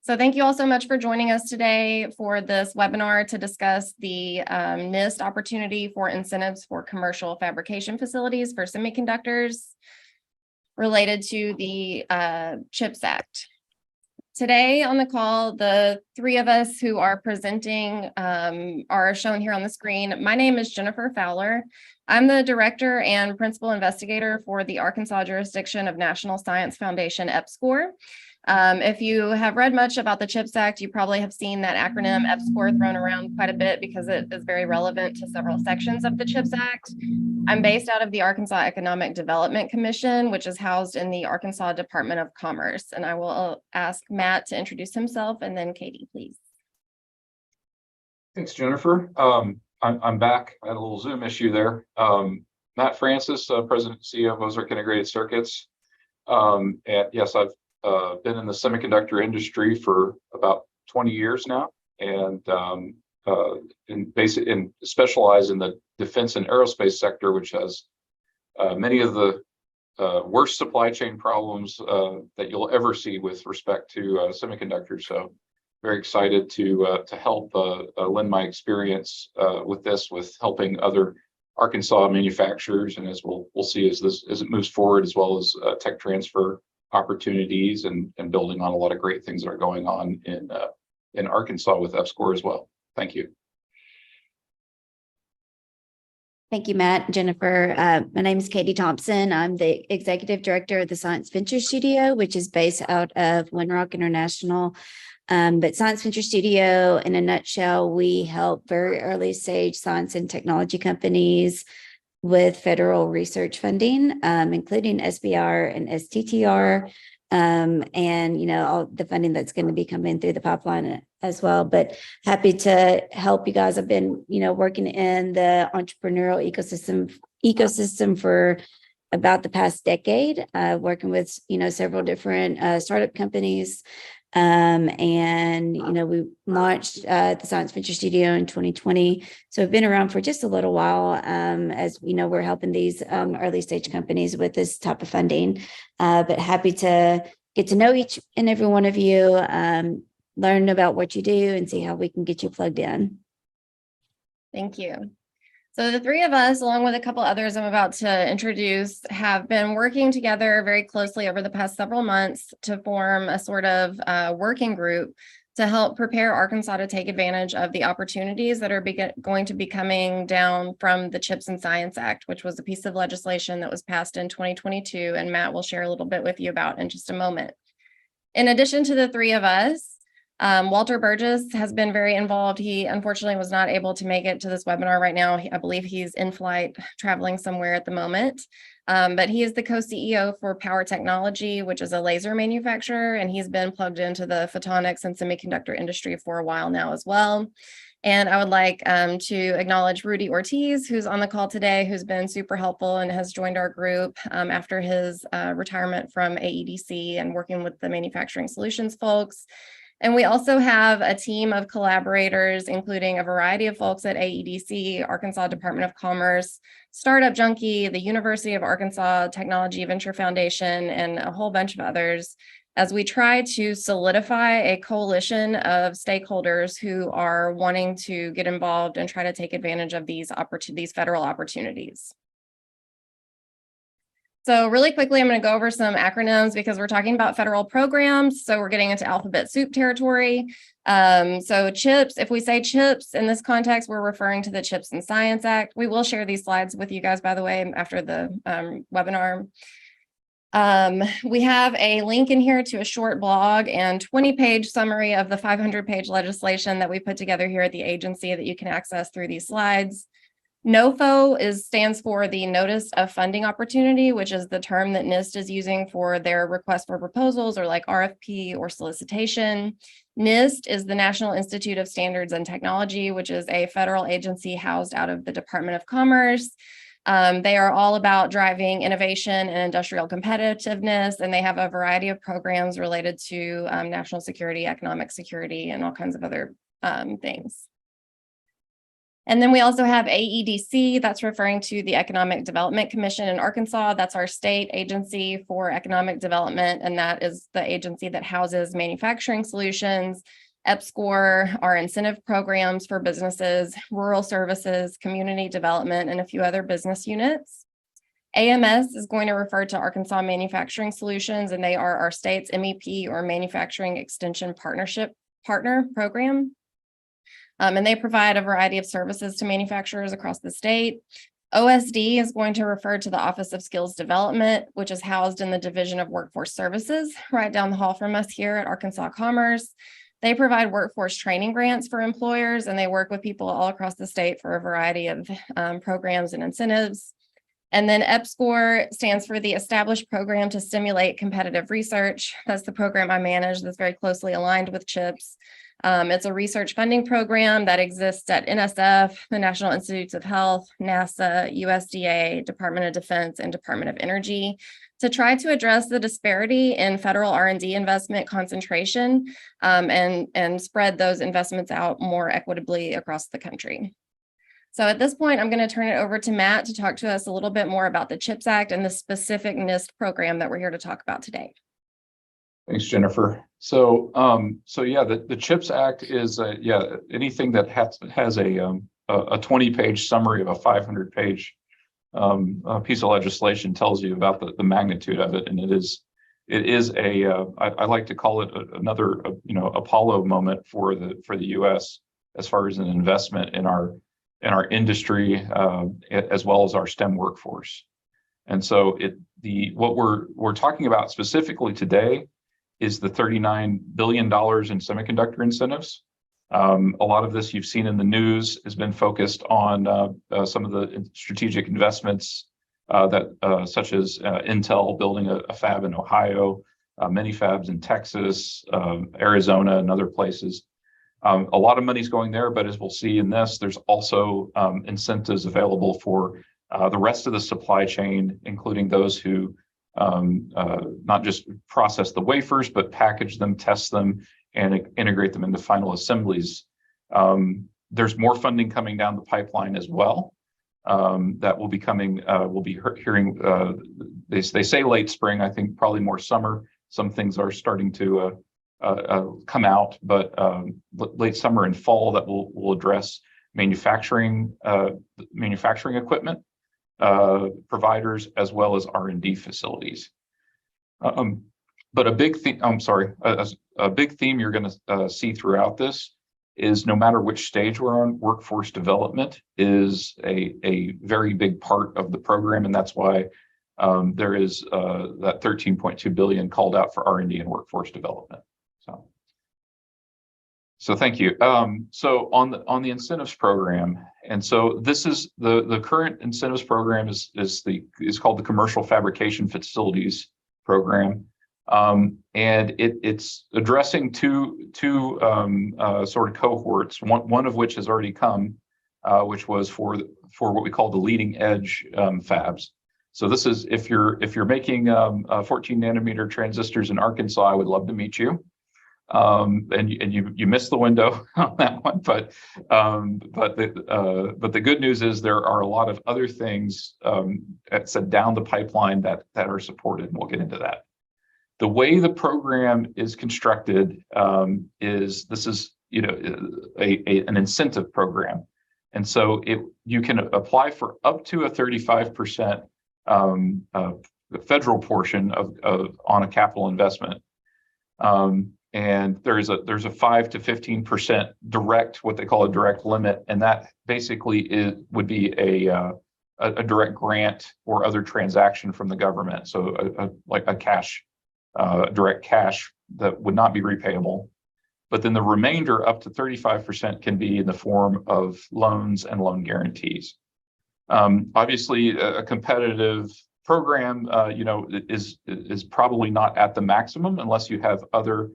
So thank you all so much for joining us today for this webinar to discuss the NIST opportunity for incentives for commercial fabrication facilities for semiconductors related to the CHIPS Act. Today on the call, the three of us who are presenting are shown here on the screen. My name is Jennifer Fowler. I'm the director and principal investigator for the Arkansas jurisdiction of National Science Foundation EPSCoR. If you have read much about the CHIPS Act, you probably have seen that acronym EPSCoR thrown around quite a bit because it is very relevant to several sections of the CHIPS Act. I'm based out of the Arkansas Economic Development Commission, which is housed in the Arkansas Department of Commerce. And I will ask Matt to introduce himself, and then Katie, please. Thanks, Jennifer. I'm back. I had a little Zoom issue there. Matt Francis, President and CEO of Ozark Integrated Circuits. And yes, I've been in the semiconductor industry for about 20 years now, and specialize in the defense and aerospace sector, which has many of the worst supply chain problems that you'll ever see with respect to semiconductors. So very excited to help lend my experience with this, with helping other Arkansas manufacturers, and as we'll see as it moves forward, as well as tech transfer opportunities and building on a lot of great things that are going on in Arkansas with EPSCoR as well. Thank you. Thank you, Matt and Jennifer. My name is Katie Thompson. I'm the executive director of the Science Venture Studio, which is based out of Winrock International. But Science Venture Studio, in a nutshell, we help very early stage science and technology companies with federal research funding, including SBR and STTR, and all the funding that's going to be coming through the pipeline as well. But happy to help you guys. I've been, working in the entrepreneurial ecosystem for about the past decade, working with, several different startup companies. We launched the Science Venture Studio in 2020. So we've been around for just a little while, as we're helping these early stage companies with this type of funding. But happy to get to know each and every one of you, learn about what you do, and see how we can get you plugged in. Thank you. So the three of us, along with a couple others I'm about to introduce, have been working together very closely over the past several months to form a sort of working group to help prepare Arkansas to take advantage of the opportunities that are going to be coming down from the CHIPS and Science Act, which was a piece of legislation that was passed in 2022, and Matt will share a little bit with you about in just a moment. In addition to the three of us, Walter Burgess has been very involved. He unfortunately was not able to make it to this webinar right now. I believe he's in flight traveling somewhere at the moment, but he is the co-CEO for Power Technology, which is a laser manufacturer, and he's been plugged into the photonics and semiconductor industry for a while now as well. And I would like to acknowledge Rudy Ortiz, who's on the call today, who's been super helpful and has joined our group after his retirement from AEDC and working with the manufacturing solutions folks. And we also have a team of collaborators, including a variety of folks at AEDC, Arkansas Department of Commerce, Startup Junkie, the University of Arkansas Technology Venture Foundation, and a whole bunch of others, as we try to solidify a coalition of stakeholders who are wanting to get involved and try to take advantage of these federal opportunities. So really quickly, I'm going to go over some acronyms because we're talking about federal programs. So we're getting into alphabet soup territory. So CHIPS, if we say CHIPS in this context, we're referring to the CHIPS and Science Act. We will share these slides with you guys, by the way, after the webinar. We have a link in here to a short blog and 20-page summary of the 500-page legislation that we put together here at the agency that you can access through these slides. NOFO stands for the Notice of Funding Opportunity, which is the term that NIST is using for their request for proposals, or like RFP or solicitation. NIST is the National Institute of Standards and Technology, which is a federal agency housed out of the Department of Commerce. They are all about driving innovation and industrial competitiveness, and they have a variety of programs related to national security, economic security, and all kinds of other things. And then we also have AEDC, that's referring to the Economic Development Commission in Arkansas. That's our state agency for economic development, and that is the agency that houses manufacturing solutions, EPSCoR, our incentive programs for businesses, rural services, community development, and a few other business units. AMS is going to refer to Arkansas Manufacturing Solutions, and they are our state's MEP or Manufacturing Extension Partner Program. And they provide a variety of services to manufacturers across the state. OSD is going to refer to the Office of Skills Development, which is housed in the Division of Workforce Services, right down the hall from us here at Arkansas Commerce. They provide workforce training grants for employers, and they work with people all across the state for a variety of programs and incentives. And then EPSCoR stands for the Established Program to Stimulate Competitive Research. That's the program I manage that's very closely aligned with CHIPS. It's a research funding program that exists at NSF, the National Institutes of Health, NASA, USDA, Department of Defense, and Department of Energy to try to address the disparity in federal R&D investment concentration and spread those investments out more equitably across the country. So at this point, I'm going to turn it over to Matt to talk to us a little bit more about the CHIPS Act and the specific NIST program that we're here to talk about today. Thanks, Jennifer. So yeah, the CHIPS Act is anything that has a 20-page summary of a 500-page piece of legislation tells you about the magnitude of it, and it is I like to call it another Apollo moment for the U.S. as far as an investment in our industry as well as our STEM workforce. And so what we're talking about specifically today is the $39 billion in semiconductor incentives. A lot of this you've seen in the news has been focused on some of the strategic investments such as Intel building a fab in Ohio, many fabs in Texas, Arizona, and other places. A lot of money's going there, but as we'll see in this, there's also incentives available for the rest of the supply chain, including those who not just process the wafers, but package them, test them, and integrate them into final assemblies. There's more funding coming down the pipeline as well that will be coming. We'll be hearing, they say late spring, I think probably more summer. Some things are starting to come out, but late summer and fall that will address manufacturing equipment providers as well as R&D facilities. But a big theme, a big theme you're going to see throughout this is no matter which stage we're on, workforce development is a very big part of the program, and that's why there is that $13.2 billion called out for R&D and workforce development. So thank you. So on the incentives program, and so this is the current incentives program is called the Commercial Fabrication Facilities program, and it's addressing two sort of cohorts. One of which has already come, which was for what we call the leading edge fabs. So this is if you're making 14 nanometer transistors in Arkansas, I would love to meet you. And you missed the window on that one, but the good news is there are a lot of other things down the pipeline that are supported, and we'll get into that. The way the program is constructed is this is an incentive program, and so you can apply for up to a 35% federal portion on a capital investment. And there's a 5 to 15% direct, what they call a direct limit, and that basically would be a direct grant or other transaction from the government. So like a cash, direct cash that would not be repayable. But then the remainder, up to 35%, can be in the form of loans and loan guarantees. Obviously, a competitive program, is probably not at the maximum unless you have other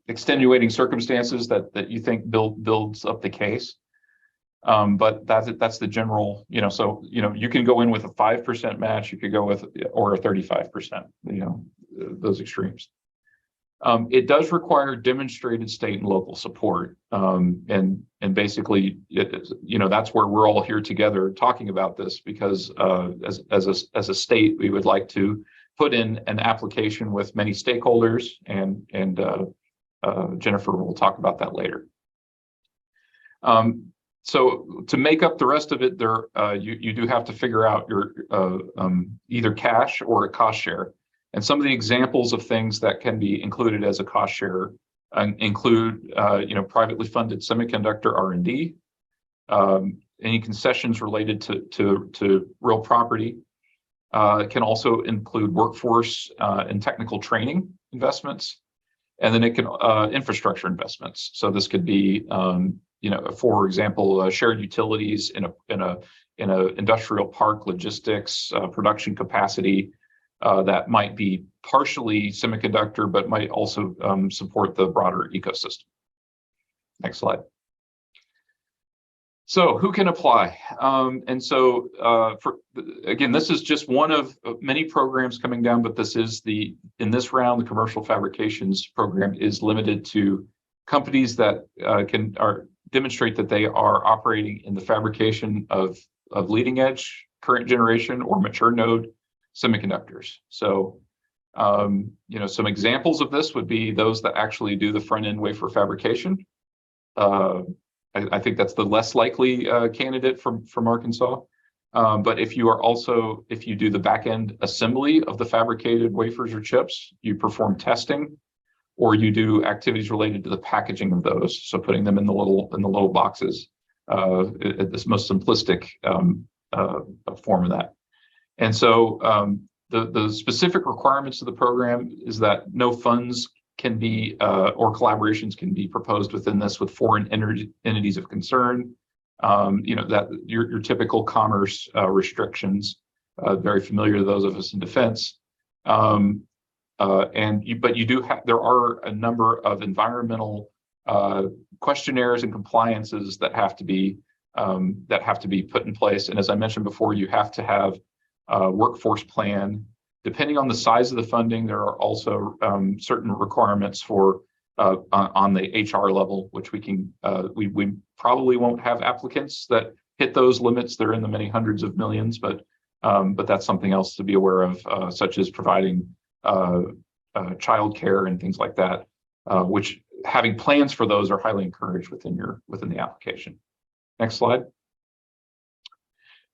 extenuating circumstances that you think builds up the case. But that's the general, so you can go in with a 5% match, you could go with or a 35%, those extremes. It does require demonstrated state and local support. And basically, that's where we're all here together talking about this, because as a state, we would like to put in an application with many stakeholders, and Jennifer will talk about that later. So to make up the rest of it, you do have to figure out your either cash or a cost share. And some of the examples of things that can be included as a cost share include, privately funded semiconductor R&D, any concessions related to real property. It can also include workforce and technical training investments, and then it can infrastructure investments. So this could be, for example, shared utilities in a industrial park, logistics, production capacity. That might be partially semiconductor, but might also support the broader ecosystem. Next slide. So who can apply? Again, this is just one of many programs coming down, but this is in this round, the commercial fabrications program is limited to companies that demonstrate that they are operating in the fabrication of leading edge, current generation, or mature node semiconductors. So, some examples of this would be those that actually do the front end wafer fabrication. I think that's the less likely candidate from Arkansas. But if you do the back end assembly of the fabricated wafers or chips, you perform testing, or you do activities related to the packaging of those, so putting them in the little boxes, this most simplistic form of that. And so the specific requirements of the program is that no funds can be or collaborations can be proposed within this with foreign entities of concern. That your typical commerce restrictions, very familiar to those of us in defense. But there are a number of environmental questionnaires and compliances that have to be put in place. And as I mentioned before, you have to have a workforce plan. Depending on the size of the funding, there are also certain requirements for on the HR level, which we probably won't have applicants that hit those limits. They're in the many hundreds of millions, but that's something else to be aware of, such as providing childcare and things like that, which having plans for those are highly encouraged within the application. Next slide.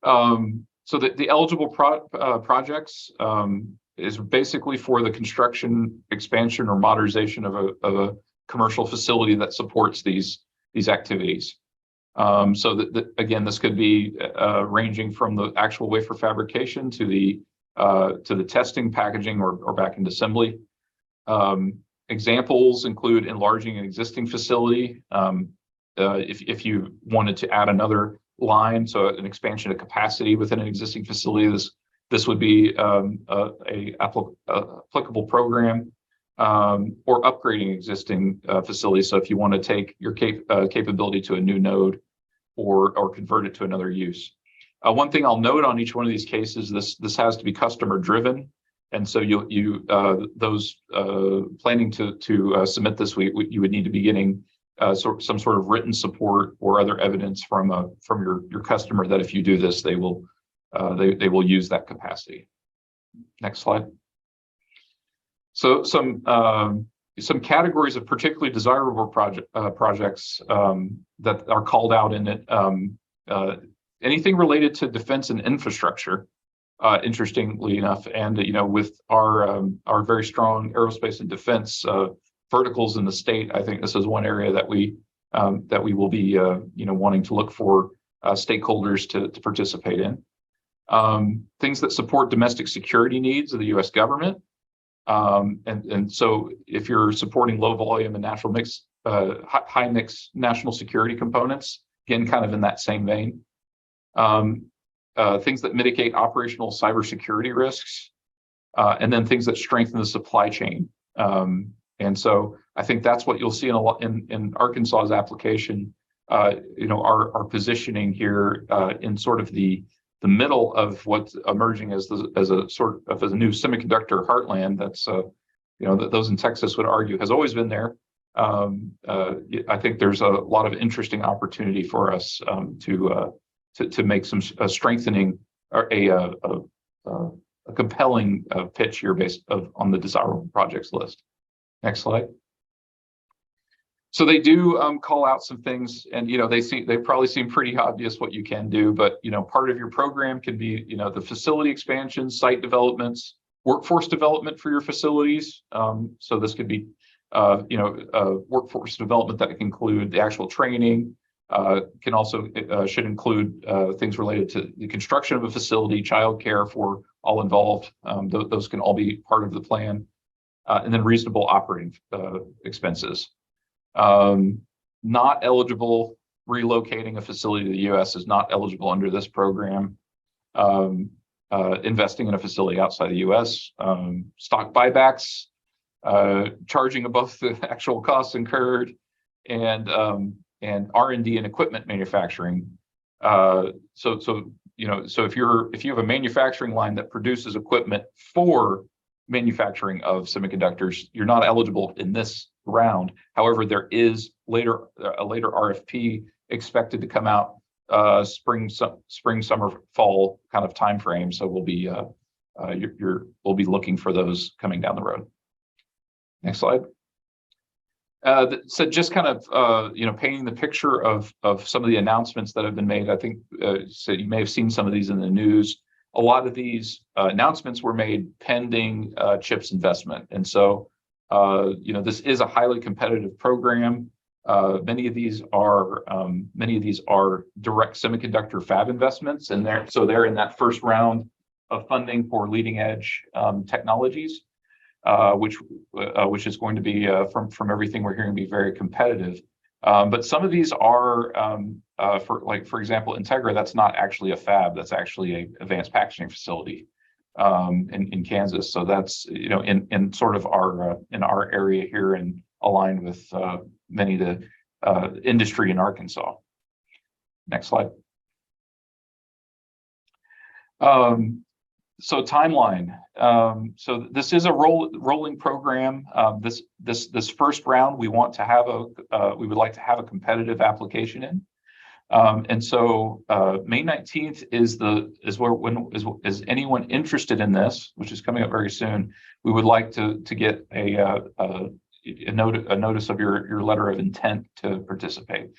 So the eligible projects is basically for the construction, expansion, or modernization of a commercial facility that supports these activities. So again, this could be ranging from the actual wafer fabrication to the testing, packaging, or back-end assembly. Examples include enlarging an existing facility. If you wanted to add another line, so an expansion of capacity within an existing facility, this would be a applicable program, or upgrading existing facilities. So if you want to take your capability to a new node or convert it to another use. One thing I'll note on each one of these cases, this has to be customer driven, and so those planning to submit this, you would need to be getting some sort of written support or other evidence from your customer that if you do this, they will use that capacity. Next slide. So some categories of particularly desirable projects that are called out in it. Anything related to defense and infrastructure, interestingly enough, and with our very strong aerospace and defense verticals in the state, I think this is one area that we will be wanting to look for stakeholders to participate in. Things that support domestic security needs of the U.S. government, and so if you're supporting low volume and natural mix, high mix national security components, again, kind of in that same vein. Things that mitigate operational cybersecurity risks, and then things that strengthen the supply chain. And so I think that's what you'll see in Arkansas's application. Our positioning here in sort of the middle of what's emerging as a sort of a new semiconductor heartland those in Texas would argue has always been there. I think there's a lot of interesting opportunity for us to make some strengthening or a compelling pitch here based on the desirable projects list. Next slide. So they do call out some things, and they probably seem pretty obvious what you can do, but part of your program can be the facility expansion, site developments, workforce development for your facilities. So this could be workforce development that can include the actual training. Can also should include things related to the construction of a facility, childcare for all involved. Those can all be part of the plan, and then reasonable operating expenses. Not eligible. Relocating a facility to the U.S. is not eligible under this program. Investing in a facility outside the U.S. Stock buybacks, charging above the actual costs incurred, and R&D and equipment manufacturing. So if you have a manufacturing line that produces equipment for manufacturing of semiconductors, you're not eligible in this round. However, there is a later RFP expected to come out spring, summer, fall kind of time frame. So we'll be looking for those coming down the road. Next slide. So just kind of painting the picture of some of the announcements that have been made. I think so you may have seen some of these in the news. A lot of these announcements were made pending CHIPS investment, and so this is a highly competitive program. Many of these are direct semiconductor fab investments, and they're in that first round of funding for leading edge technologies. Which is going to be from everything we're hearing, be very competitive. But some of these are for example, Integra. That's not actually a fab. That's actually an advanced packaging facility in Kansas. So that's in sort of in our area here and aligned with many of the industry in Arkansas. Next slide. So timeline. So this is a rolling program. This first round, we want to have we would like to have a competitive application in. And so May 19th is anyone interested in this, which is coming up very soon. We would like to get a notice of your letter of intent to participate.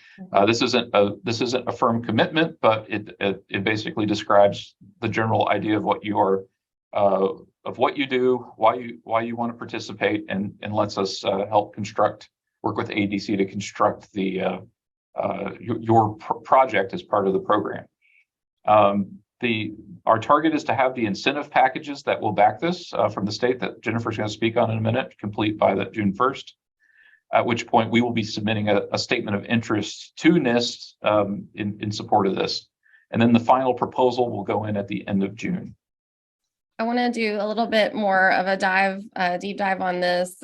This isn't a firm commitment, but it basically describes the general idea of what you are, of what you do, why you want to participate, and lets us help work with AEDC to construct your project as part of the program. Our target is to have the incentive packages that will back this from the state that Jennifer's going to speak on in a minute, complete by June 1st, at which point we will be submitting a statement of interest to NIST in support of this. And then the final proposal will go in at the end of June. I want to do a little bit more of a deep dive on this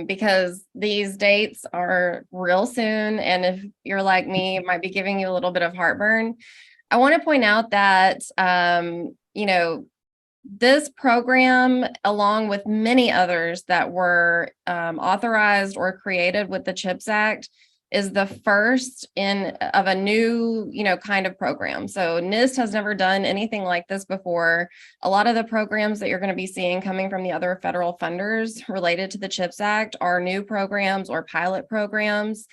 because these dates are real soon. And if you're like me, it might be giving you a little bit of heartburn. I want to point out that, this program, along with many others that were authorized or created with the CHIPS Act, is the first of a new, kind of program. So NIST has never done anything like this before. A lot of the programs that you're going to be seeing coming from the other federal funders related to the CHIPS Act are new programs or pilot programs.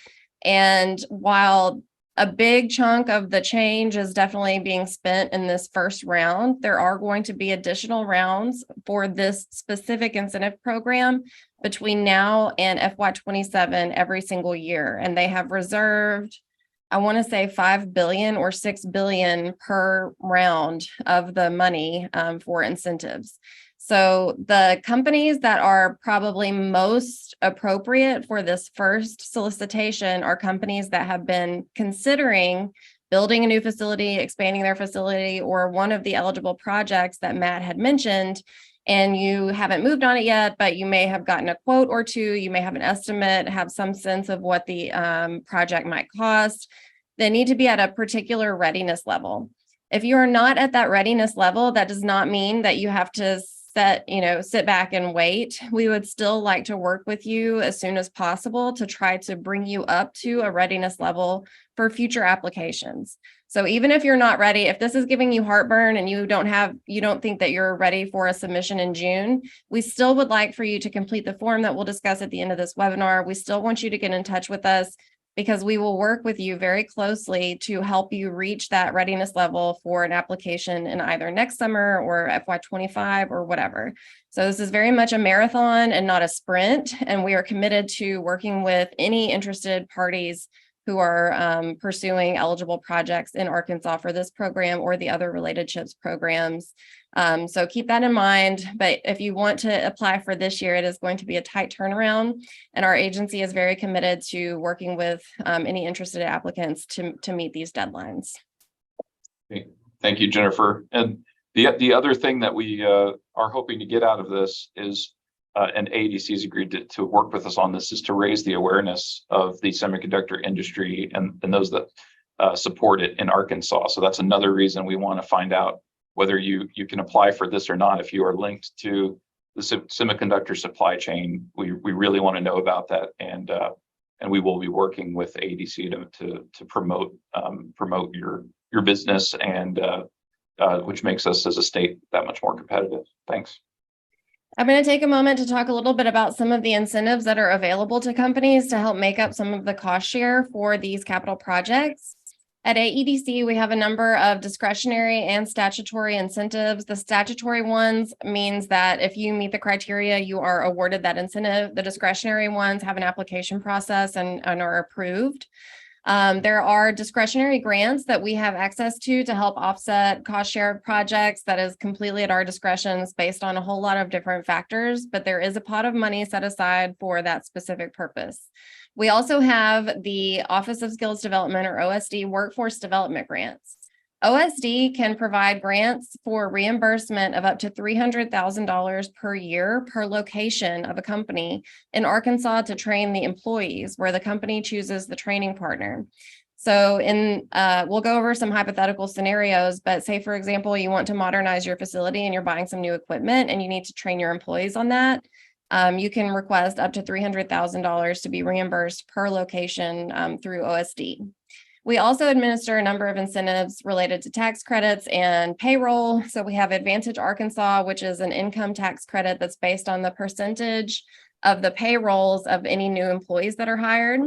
And while a big chunk of the change is definitely being spent in this first round, there are going to be additional rounds for this specific incentive program between now and FY27 every single year. And they have reserved, I want to say $5 billion or $6 billion per round of the money for incentives. So the companies that are probably most appropriate for this first solicitation are companies that have been considering building a new facility, expanding their facility, or one of the eligible projects that Matt had mentioned, and you haven't moved on it yet, but you may have gotten a quote or two, you may have an estimate, have some sense of what the project might cost. They need to be at a particular readiness level. If you are not at that readiness level, that does not mean that you have to sit back and wait. We would still like to work with you as soon as possible to try to bring you up to a readiness level for future applications. So even if you're not ready, if this is giving you heartburn and you don't think that you're ready for a submission in June, we still would like for you to complete the form that we'll discuss at the end of this webinar. We still want you to get in touch with us because we will work with you very closely to help you reach that readiness level for an application in either next summer or FY25 or whatever. So this is very much a marathon and not a sprint, and we are committed to working with any interested parties who are pursuing eligible projects in Arkansas for this program or the other related CHIPS programs. So keep that in mind. But if you want to apply for this year, it is going to be a tight turnaround. And our agency is very committed to working with any interested applicants to meet these deadlines. Thank you, Jennifer. And the other thing that we are hoping to get out of this is, and AEDC has agreed to work with us on this, is to raise the awareness of the semiconductor industry and those that support it in Arkansas. So that's another reason we want to find out whether you can apply for this or not. If you are linked to the semiconductor supply chain, we really want to know about that, and we will be working with AEDC to promote your business, and which makes us as a state that much more competitive. Thanks. I'm going to take a moment to talk a little bit about some of the incentives that are available to companies to help make up some of the cost share for these capital projects. At AEDC, we have a number of discretionary and statutory incentives. The statutory ones means that if you meet the criteria, you are awarded that incentive. The discretionary ones have an application process and are approved. There are discretionary grants that we have access to help offset cost share projects. That is completely at our discretion. It's based on a whole lot of different factors, but there is a pot of money set aside for that specific purpose. We also have the Office of Skills Development, or OSD, workforce development grants. OSD can provide grants for reimbursement of up to $300,000 per year per location of a company in Arkansas to train the employees, where the company chooses the training partner. So we'll go over some hypothetical scenarios, but say, for example, you want to modernize your facility and you're buying some new equipment and you need to train your employees on that. You can request up to $300,000 to be reimbursed per location through OSD. We also administer a number of incentives related to tax credits and payroll. So we have Advantage Arkansas, which is an income tax credit that's based on the percentage of the payrolls of any new employees that are hired.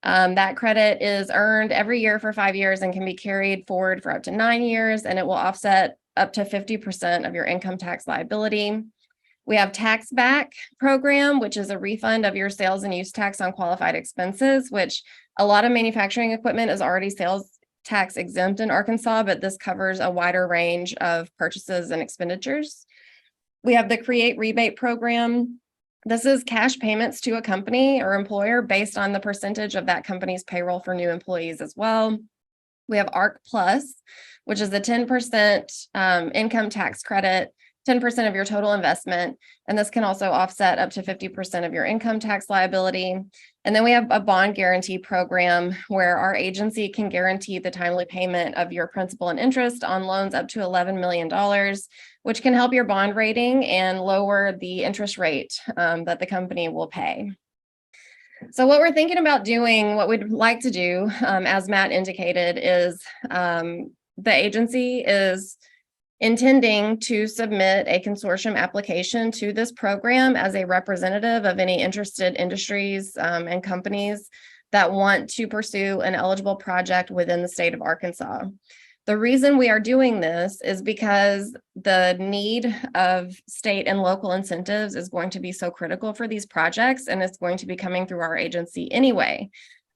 That credit is earned every year for 5 years and can be carried forward for up to 9 years, and it will offset up to 50% of your income tax liability. We have Tax Back program, which is a refund of your sales and use tax on qualified expenses, which a lot of manufacturing equipment is already sales tax exempt in Arkansas, but this covers a wider range of purchases and expenditures. We have the Create Rebate program. This is cash payments to a company or employer based on the percentage of that company's payroll for new employees as well. We have ARC Plus, which is the 10% income tax credit, 10% of your total investment, and this can also offset up to 50% of your income tax liability. And then we have a bond guarantee program where our agency can guarantee the timely payment of your principal and interest on loans up to $11 million, which can help your bond rating and lower the interest rate that the company will pay. So what we're thinking about doing, what we'd like to do, as Matt indicated, is the agency is intending to submit a consortium application to this program as a representative of any interested industries and companies that want to pursue an eligible project within the state of Arkansas. The reason we are doing this is because the need of state and local incentives is going to be so critical for these projects, and it's going to be coming through our agency anyway.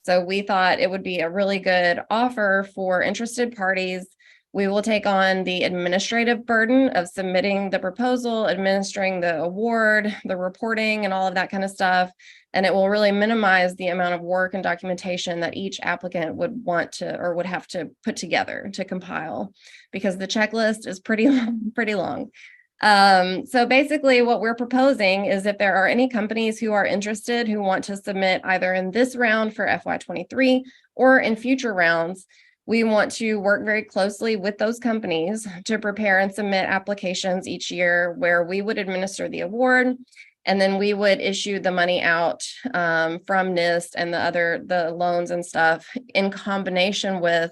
So we thought it would be a really good offer for interested parties. We will take on the administrative burden of submitting the proposal, administering the award, the reporting, and all of that kind of stuff. And it will really minimize the amount of work and documentation that each applicant would want to or would have to put together to compile, because the checklist is pretty long. So basically what we're proposing is, if there are any companies who are interested, who want to submit either in this round for FY23 or in future rounds, We want to work very closely with those companies to prepare and submit applications each year where we would administer the award, and then we would issue the money out from NIST and the loans and stuff in combination with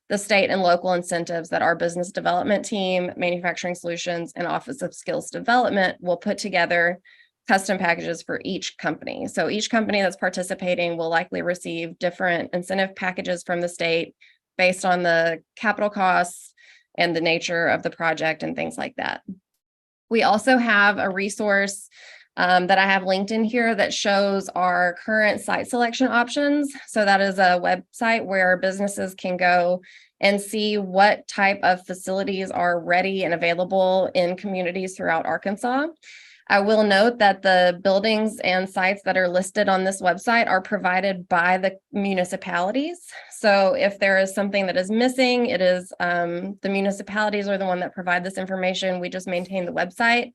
the state and local incentives that our business development team, manufacturing solutions, and Office of Skills Development will put together custom packages for each company. So each company that's participating will likely receive different incentive packages from the state based on the capital costs and the nature of the project and things like that. We also have a resource that I have linked in here that shows our current site selection options. So that is a website where businesses can go and see what type of facilities are ready and available in communities throughout Arkansas. I will note that the buildings and sites that are listed on this website are provided by the municipalities. So if there is something that is missing, it is the municipalities are the one that provide this information. We just maintain the website.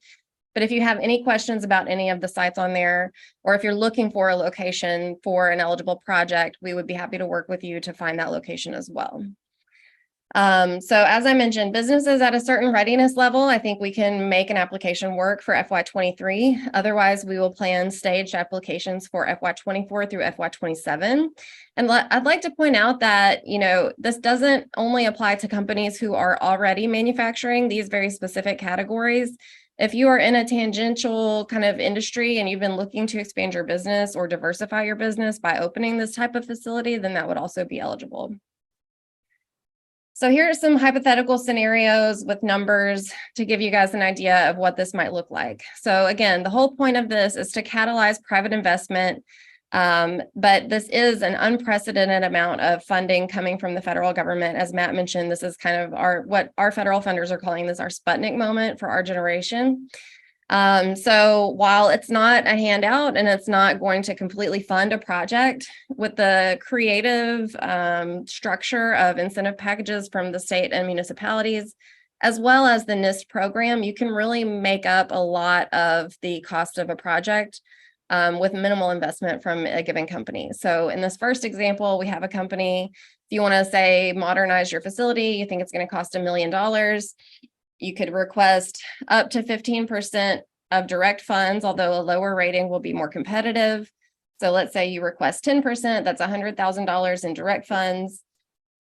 But if you have any questions about any of the sites on there, or if you're looking for a location for an eligible project, we would be happy to work with you to find that location as well. So as I mentioned, businesses at a certain readiness level, I think we can make an application work for FY23. Otherwise, we will plan staged applications for FY24 through FY27. And I'd like to point out that, this doesn't only apply to companies who are already manufacturing these very specific categories. If you are in a tangential kind of industry and you've been looking to expand your business or diversify your business by opening this type of facility, then that would also be eligible. So here are some hypothetical scenarios with numbers to give you guys an idea of what this might look like. So again, the whole point of this is to catalyze private investment, but this is an unprecedented amount of funding coming from the federal government. As Matt mentioned, this is kind of what our federal funders are calling this our Sputnik moment for our generation. So while it's not a handout and it's not going to completely fund a project, with the creative structure of incentive packages from the state and municipalities, as well as the NIST program, you can really make up a lot of the cost of a project with minimal investment from a given company. So in this first example, we have a company, if you want to say modernize your facility, you think it's going to cost $1 million. You could request up to 15% of direct funds, although a lower rating will be more competitive. So let's say you request 10%, that's $100,000 in direct funds,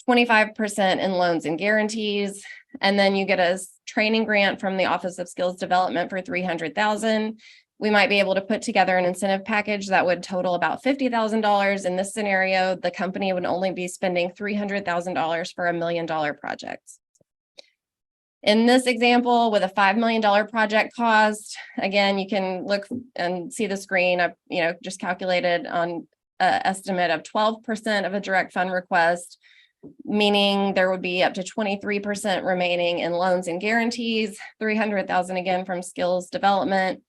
25% in loans and guarantees, and then you get a training grant from the Office of Skills Development for $300,000. We might be able to put together an incentive package that would total about $50,000. In this scenario, the company would only be spending $300,000 for $1 million project. In this example, with a $5 million project cost, again, you can look and see the screen. I've just calculated on an estimate of 12% of a direct fund request, meaning there would be up to 23% remaining in loans and guarantees, $300,000 again from skills development.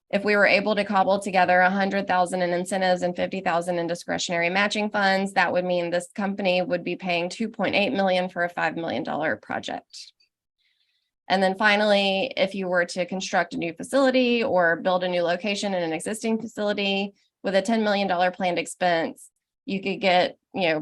If we were able to cobble together $100,000 in incentives and $50,000 in discretionary matching funds, that would mean this company would be paying $2.8 million for a $5 million project. And then finally, if you were to construct a new facility or build a new location in an existing facility with a $10 million planned expense, you could get,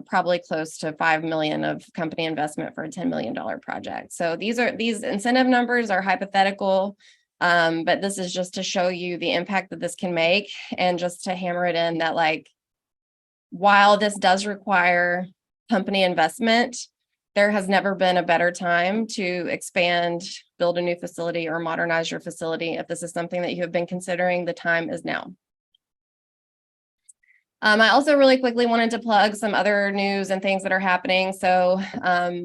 probably close to $5 million of company investment for a $10 million project. So these incentive numbers are hypothetical, but this is just to show you the impact that this can make, and just to hammer it in that, while this does require company investment, there has never been a better time to expand, build a new facility, or modernize your facility. If this is something that you have been considering, the time is now. I also really quickly wanted to plug some other news and things that are happening. So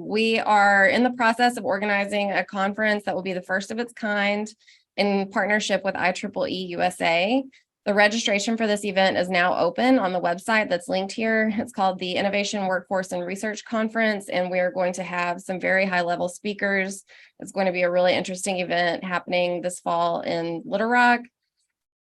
we are in the process of organizing a conference that will be the first of its kind in partnership with IEEE USA. The registration for this event is now open on the website that's linked here. It's called the Innovation Workforce and Research Conference, and we are going to have some very high-level speakers. It's going to be a really interesting event happening this fall in Little Rock.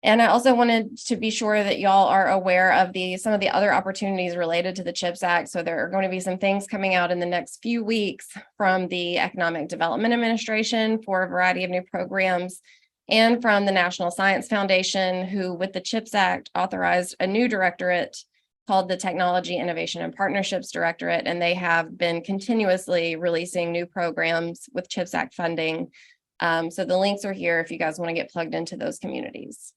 And I also wanted to be sure that y'all are aware of some of the other opportunities related to the CHIPS Act. So there are going to be some things coming out in the next few weeks from the Economic Development Administration for a variety of new programs, and from the National Science Foundation, who with the CHIPS Act authorized a new directorate called the Technology Innovation and Partnerships Directorate, and they have been continuously releasing new programs with CHIPS Act funding. So the links are here if you guys want to get plugged into those communities.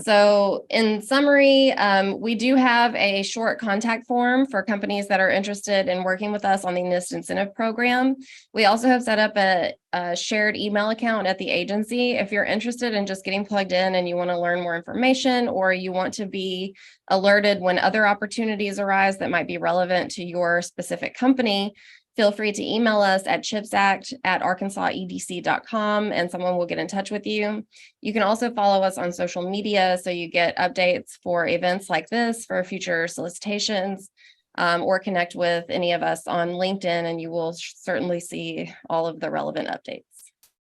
So in summary, we do have a short contact form for companies that are interested in working with us on the NIST incentive program. We also have set up a shared email account at the agency. If you're interested in just getting plugged in and you want to learn more information, or you want to be alerted when other opportunities arise that might be relevant to your specific company, feel free to email us at chipsact@arkansasedc.com and someone will get in touch with you. You can also follow us on social media so you get updates for events like this, for future solicitations, or connect with any of us on LinkedIn and you will certainly see all of the relevant updates.